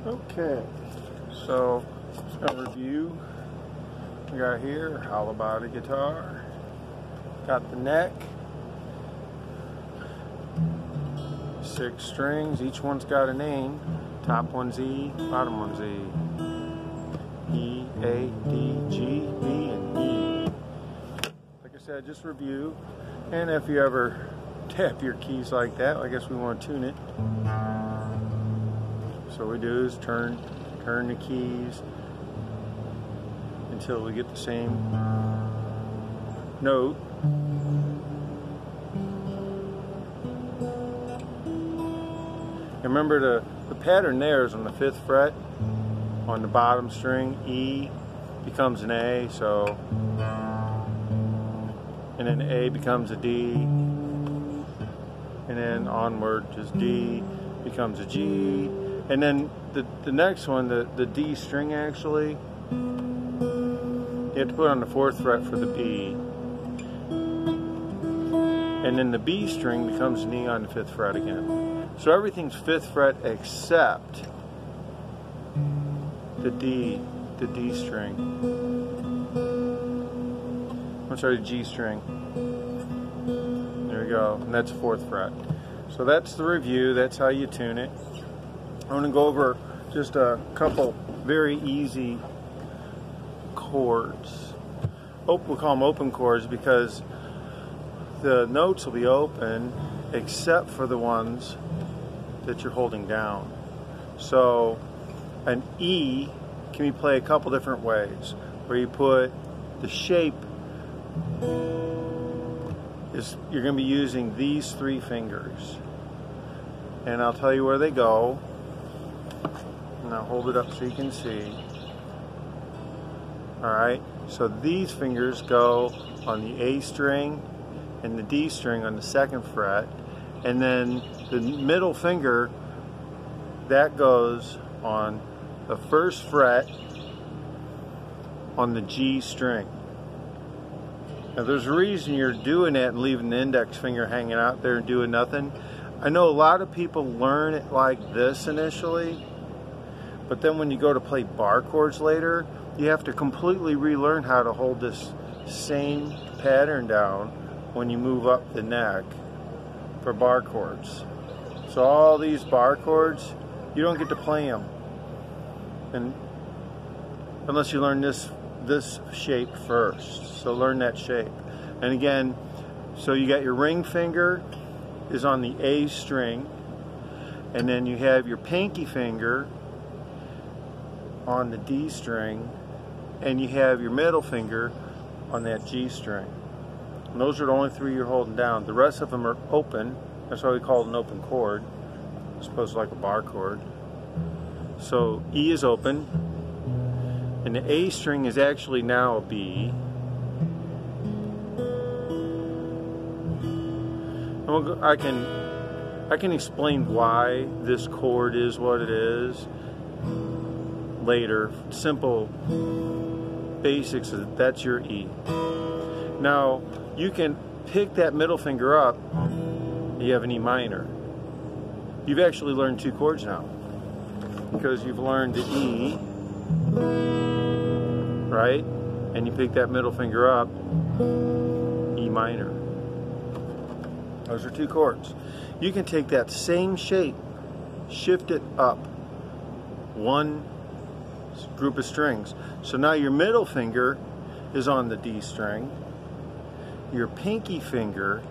Okay, so a review we got here, hollow body guitar. Got the neck, 6 strings, each one's got a name. Top one's E, bottom one's E. E, A, D, G, B, and E. Like I said, just review. And if you ever tap your keys like that, I guess we want to tune it. So what we do is turn the keys until we get the same note. And remember the pattern there is on the 5th fret on the bottom string. E becomes an A, so, and then A becomes a D, and then onward just D becomes a G, and then the next one, the D string, actually you have to put on the 4th fret for the B, and then the B string becomes an E on the 5th fret again. So everything's 5th fret except the D string. I'm sorry, the G string. There we go, and that's 4th fret. So that's the review, that's how you tune it. I'm going to go over just a couple very easy chords. We call them open chords because the notes will be open except for the ones that you're holding down. So an E can be played a couple different ways, where you put the shape is, you're going to be using these 3 fingers, and I'll tell you where they go, and I'll hold it up so you can see. Alright, so these fingers go on the A string and the D string on the 2nd fret, and then the middle finger, that goes on the 1st fret on the G string. Now there's a reason you're doing that and leaving the index finger hanging out there and doing nothing. I know a lot of people learn it like this initially, but then when you go to play bar chords later, you have to completely relearn how to hold this same pattern down when you move up the neck for bar chords. So all these bar chords, you don't get to play them, and unless you learn this shape first. So learn that shape. And again, so you got your ring finger is on the A string, and then you have your pinky finger on the D string, and you have your middle finger on that G string. And those are the only 3 you're holding down. The rest of them are open. That's why we call it an open chord, as opposed to like a bar chord. So E is open, and the A string is actually now a B. And I can explain why this chord is what it is later. Simple basics, that's your E. Now you can pick that middle finger up, you have an E minor. You've actually learned 2 chords now, because you've learned the E, right? And you pick that middle finger up, E minor. Those are 2 chords. You can take that same shape, shift it up 1 group of strings. So now your middle finger is on the D string, your pinky finger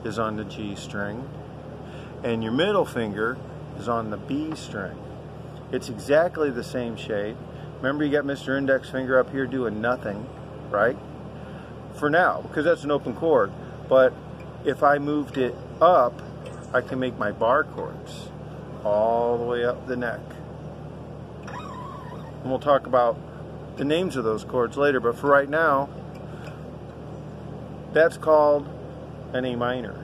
is on the G string, and your middle finger is on the B string. It's exactly the same shape. Remember, you got Mr. Index finger up here doing nothing, right? For now, because that's an open chord. But if I moved it up, I can make my bar chords all the way up the neck. And we'll talk about the names of those chords later, but for right now, that's called an A minor.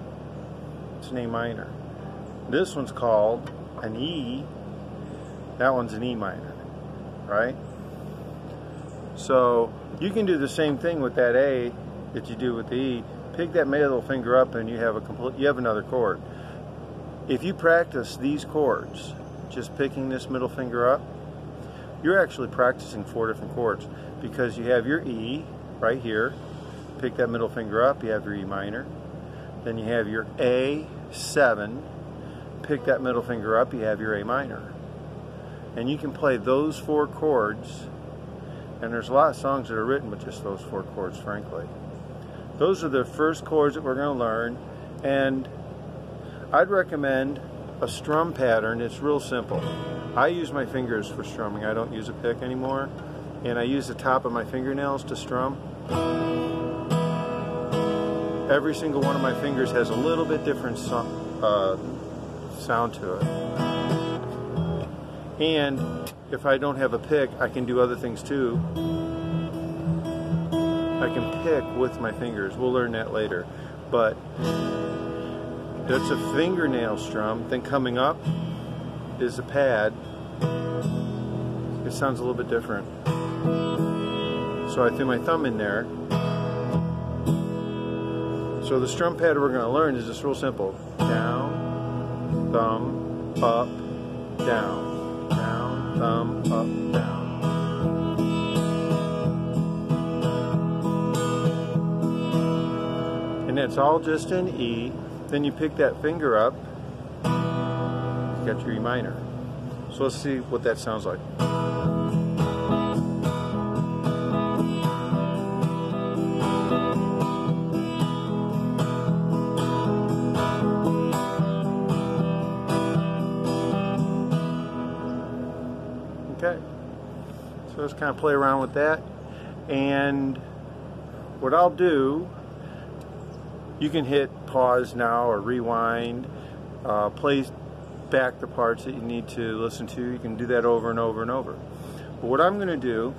It's an A minor. This one's called an E. That one's an E minor, right? So you can do the same thing with that A that you do with the E. Pick that middle finger up and you have another chord. If you practice these chords just picking this middle finger up, you're actually practicing 4 different chords, because you have your E right here, pick that middle finger up, you have your E minor, then you have your A7, pick that middle finger up, you have your A minor. And you can play those 4 chords, and there's a lot of songs that are written with just those 4 chords, frankly. Those are the first chords that we're going to learn, and I'd recommend a strum pattern. It's real simple. I use my fingers for strumming. I don't use a pick anymore, and I use the top of my fingernails to strum. Every single one of my fingers has a little bit different sound to it. And if I don't have a pick, I can do other things too. I can pick with my fingers. We'll learn that later. But that's a fingernail strum. Then coming up is a pad. It sounds a little bit different. So I threw my thumb in there. So the strum pattern we're going to learn is just real simple. Down, thumb, up, down. Down, thumb, up, down. And that's all just in E. Then you pick that finger up, you got your E minor. So let's see what that sounds like. Okay, so let's kind of play around with that, and what I'll do, you can hit pause now or rewind, play back the parts that you need to listen to. You can do that over and over and over. But what I'm going to do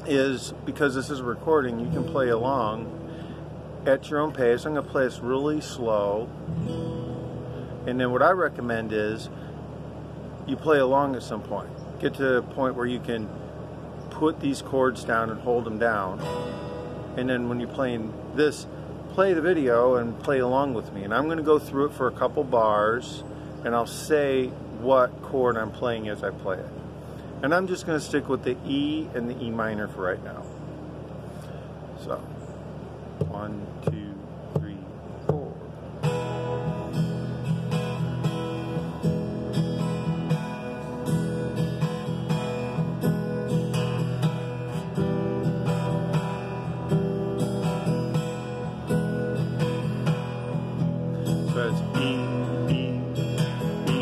is, because this is a recording, you can play along at your own pace. I'm going to play this really slow, and then what I recommend is you play along at some point. Get to a point where you can put these chords down and hold them down, and then when you're playing this, play the video and play along with me. And I'm going to go through it for a couple bars, and I'll say what chord I'm playing as I play it. And I'm just going to stick with the E and the E minor for right now. So 1, 2, 3, 4. So it's E, E, E, E,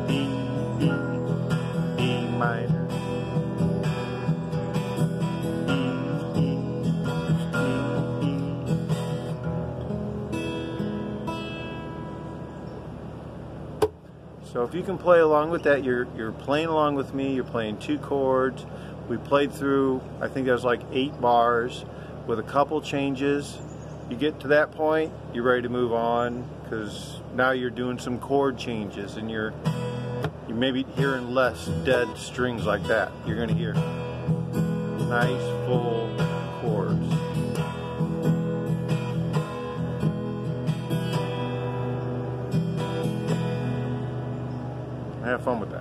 E, E, E, E minor. E, E, E, E. So if you can play along with that, you're playing along with me. You're playing 2 chords. We played through, I think there was like 8 bars with a couple changes. You get to that point, you're ready to move on, because now you're doing some chord changes, and you're maybe hearing less dead strings like that. You're going to hear nice full chords. Have fun with that.